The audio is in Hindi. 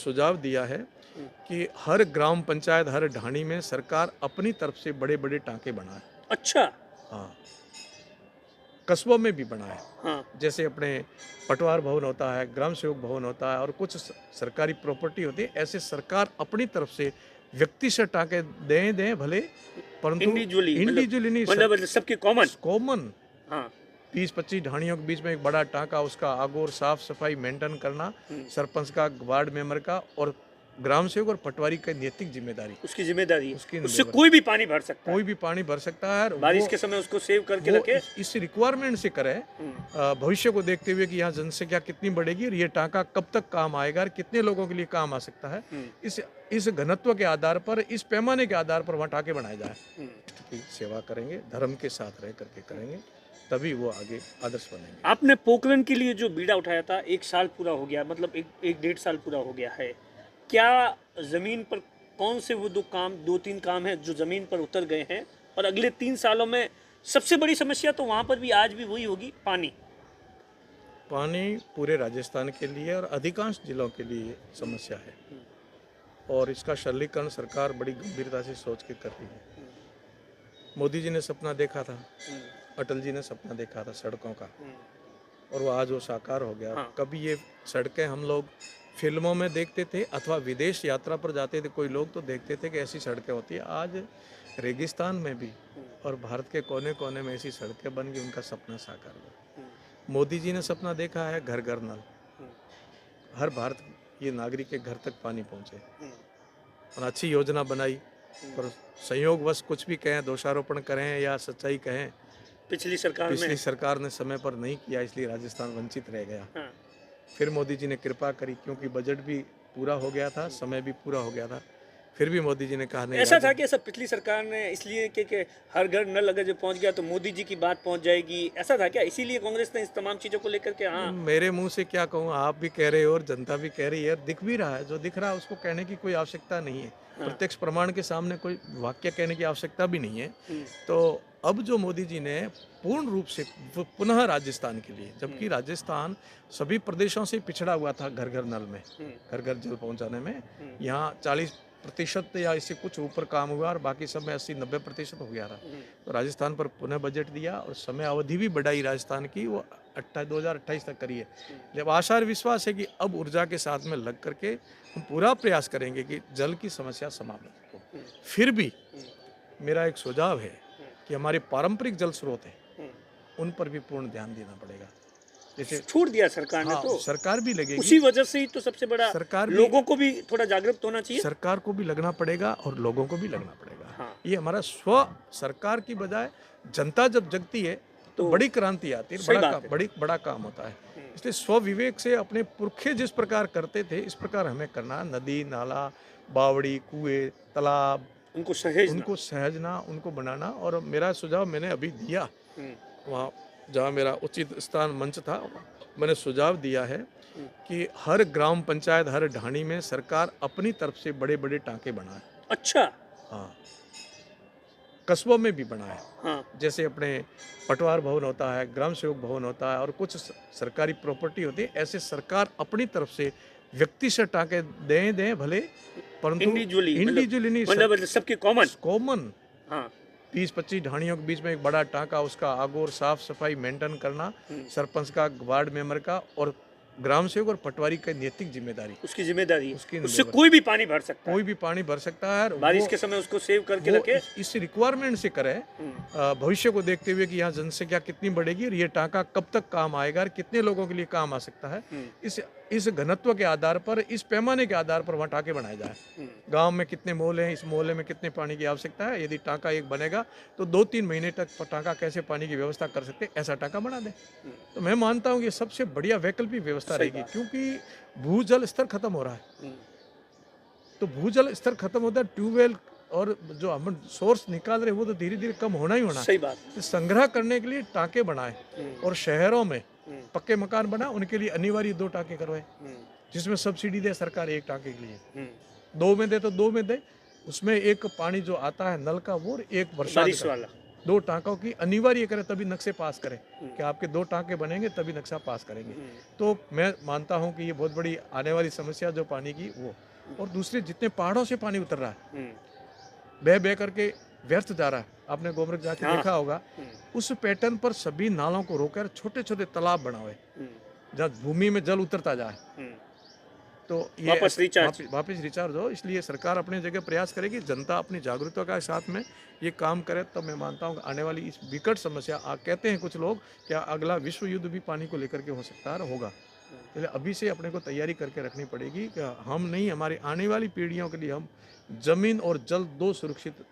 सुझाव दिया है कि हर ग्राम पंचायत, हर ढाणी में सरकार अपनी तरफ से बड़े बड़े टाँके बनाए। अच्छा। हाँ, कस्बों में भी बनाए। हाँ। जैसे अपने पटवार भवन होता है, ग्राम सेवक भवन होता है और कुछ सरकारी प्रॉपर्टी होती है, ऐसे सरकार अपनी तरफ से व्यक्ति से टाँके दें भले, परंतु इंडिविजुअली इंडिविजुअली नहीं, मतलब सबके कॉमन। कॉमन हाँ। 20-25 ढाणियों के बीच में एक बड़ा टाँका, उसका आगोर साफ सफाई मेंटेन करना सरपंच का, वार्ड मेंबर का और ग्राम सेवक और पटवारी की नैतिक जिम्मेदारी, उसकी जिम्मेदारी है। उसकी उससे लेबर। कोई भी पानी भर सकता है। कोई भी पानी भर सकता है और बारिश वो के समय उसको सेव करके वो रखे। इस रिक्वायरमेंट से करे, भविष्य को देखते हुए कि यहाँ जनसंख्या कितनी बढ़ेगी और ये टाँका कब तक काम आएगा और कितने लोगों के लिए काम आ सकता है, इस घनत्व के आधार पर, इस पैमाने के आधार पर वहाँ टाँके बनाए जाए की सेवा करेंगे, धर्म के साथ रह करके करेंगे, तभी वो आगे आदर्श बनेंगे। आपने पोखरण के लिए जो बीड़ा उठाया था, 1 साल पूरा हो गया, मतलब एक 1.5 साल पूरा हो गया है। क्या जमीन पर कौन से वो 2-3 काम हैं जो जमीन पर उतर गए हैं और अगले 3 सालों में सबसे बड़ी समस्या तो वहां पर भी आज भी वही होगी, पानी। पानी पूरे राजस्थान के लिए और अधिकांश जिलों के लिए समस्या है और इसका सरलीकरण सरकार बड़ी गंभीरता से सोच के कर रही है। मोदी जी ने सपना देखा था, अटल जी ने सपना देखा था सड़कों का और वो आज वो साकार हो गया। कभी ये सड़कें हम लोग फिल्मों में देखते थे अथवा विदेश यात्रा पर जाते थे, कोई लोग तो देखते थे कि ऐसी सड़कें होती है। आज रेगिस्तान में भी और भारत के कोने कोने में ऐसी सड़कें बन गई, उनका सपना साकार हुआ। मोदी जी ने सपना देखा है घर घर नल, हर भारत ये नागरिक के घर तक पानी पहुँचे और अच्छी योजना बनाई। पर संयोगवश कुछ भी कहें, दोषारोपण करें या सच्चाई कहें, पिछली सरकार ने समय पर नहीं किया, इसलिए राजस्थान वंचित रह गया। फिर मोदी जी ने कृपा करी, क्योंकि बजट भी पूरा हो गया था, समय भी पूरा हो गया था, फिर भी मोदी जी ने कहा नहीं। ऐसा था कि सब पिछली सरकार ने इसलिए कि हर घर नल अगर जो पहुंच गया तो मोदी जी की बात पहुंच जाएगी, ऐसा था क्या? इसीलिए कांग्रेस ने इस तमाम चीजों को लेकर के। हाँ, मेरे मुंह से क्या कहूँ, आप भी कह रहे हो और जनता भी कह रही है, दिख भी रहा है। जो दिख रहा है उसको कहने की कोई आवश्यकता नहीं है। प्रत्यक्ष प्रमाण के सामने कोई वाक्य कहने की आवश्यकता भी नहीं है। तो अब जो मोदी जी ने पूर्ण रूप से पुनः राजस्थान के लिए, जबकि राजस्थान सभी प्रदेशों से पिछड़ा हुआ था घर घर नल में, घर घर जल पहुंचाने में, यहाँ 40% या इससे कुछ ऊपर काम हुआ और बाकी सब में 80-90% हो गया था। तो राजस्थान पर पुनः बजट दिया और समय अवधि भी बढ़ाई राजस्थान की, वो 2028 तक करी है। जब आशा और विश्वास है कि अब ऊर्जा के साथ में लग करके हम पूरा प्रयास करेंगे कि जल की समस्या समाप्त हो। फिर भी मेरा एक सुझाव है कि हमारे पारंपरिक जल स्रोत हैं, उन पर भी पूर्ण ध्यान देना पड़ेगा। जैसे छोड़ दिया सरकार ने, तो सरकार भी लगेगी, उसी वजह से ही तो सबसे बड़ा सरकार लोगों को भी थोड़ा जागरूक होना चाहिए। सरकार को भी लगना पड़ेगा और लोगों को भी लगना पड़ेगा। ये हमारा सरकार की बजाय जनता जब जगती है तो बड़ी क्रांति आती है, बड़ा काम होता है। इसलिए स्व विवेक से अपने पुरखे जिस प्रकार करते थे, इस प्रकार हमें करना। नदी नाला, बावड़ी, कुएं, तालाब, उनको सहेजना, उनको बनाना। और मेरा सुझाव मैंने अभी दिया, वहाँ जहाँ मेरा उचित स्थान मंच था, मैंने सुझाव दिया है कि हर ग्राम पंचायत, हर ढाणी में सरकार अपनी तरफ से बड़े बड़े टाँके बनाए। अच्छा। हाँ, कस्बों में भी बनाए। जैसे अपने पटवार भवन होता है, ग्राम सेवक भवन होता है और कुछ सरकारी प्रॉपर्टी होती है, ऐसे सरकार अपनी तरफ से व्यक्ति से टाँके दें भले, परंतु इंडिविजुअली नहीं, मतलब सबके कॉमन 20-25 ढाणियों के बीच में एक बड़ा टाँका, उसका आगोर साफ सफाई मेंटेन करना सरपंच का, वार्ड मेंबर का और ग्राम सेवक और पटवारी की नैतिक जिम्मेदारी, उसकी जिम्मेदारी है। उससे कोई भी पानी भर सकता है। कोई भी पानी भर सकता है और बारिश के समय उसको सेव करके रखे। इस रिक्वायरमेंट से करे, भविष्य को देखते हुए कि यहाँ जनसंख्या कितनी बढ़ेगी और ये टाँका कब तक काम आएगा और कितने लोगों के लिए काम आ सकता है, इस घनत्व के आधार पर, इस पैमाने के आधार पर वहाँ टाँके बनाए जाए। गांव में कितने मोहल्ले हैं, इस मोहल्ले में कितने पानी की आवश्यकता है, यदि टाँका एक बनेगा तो 2-3 महीने तक टाँका कैसे पानी की व्यवस्था कर सकते, ऐसा टाँका बना दें। तो मैं मानता हूँ कि सबसे बढ़िया वैकल्पिक व्यवस्था रहेगी, क्योंकि भूजल स्तर खत्म हो रहा है। तो भूजल स्तर खत्म होता है, ट्यूबवेल और जो हम सोर्स निकाल रहे हैं वो तो धीरे धीरे कम होना ही होना। सही बात। तो संग्रह करने के लिए टाँके बनाए और शहरों में पक्के मकान बना, उनके लिए अनिवार्य 2 टाँके करवाए, जिसमें सब्सिडी दे सरकार 1 टाँके के लिए, 2 में दे तो 2 में दे, उसमें एक पानी जो आता है नल का वो, एक वर्षा वाला, 2 टाँकों की अनिवार्य करें, तभी नक्शे पास करें कि आपके 2 टाँके बनेंगे तभी नक्शा पास करेंगे। तो मैं मानता हूँ कि ये बहुत बड़ी आने वाली समस्या जो पानी की वो। और दूसरे जितने पहाड़ों से पानी उतर रहा है, बह बह करके व्यर्थ जा रहा है, आपने गोमुख जाके हाँ। देखा होगा, उस पैटर्न पर सभी नालों को रोकर छोटे छोटे तालाब बनाए जहाँ भूमि में जल उतरता जाए। तो ये वापस रिचार्ज। वापस रिचार्ज हो, इसलिए सरकार अपनी जगह प्रयास करेगी, जनता अपनी जागरूकता के साथ में ये काम करे, तो मैं मानता हूँ आने वाली इस विकट समस्या कहते हैं कुछ लोग क्या अगला विश्व युद्ध भी पानी को लेकर के हो सकता है, होगा। इसलिए अभी से अपने को तैयारी करके रखनी पड़ेगी कि हम नहीं, हमारी आने वाली पीढ़ियों के लिए हम जमीन और जल 2 सुरक्षित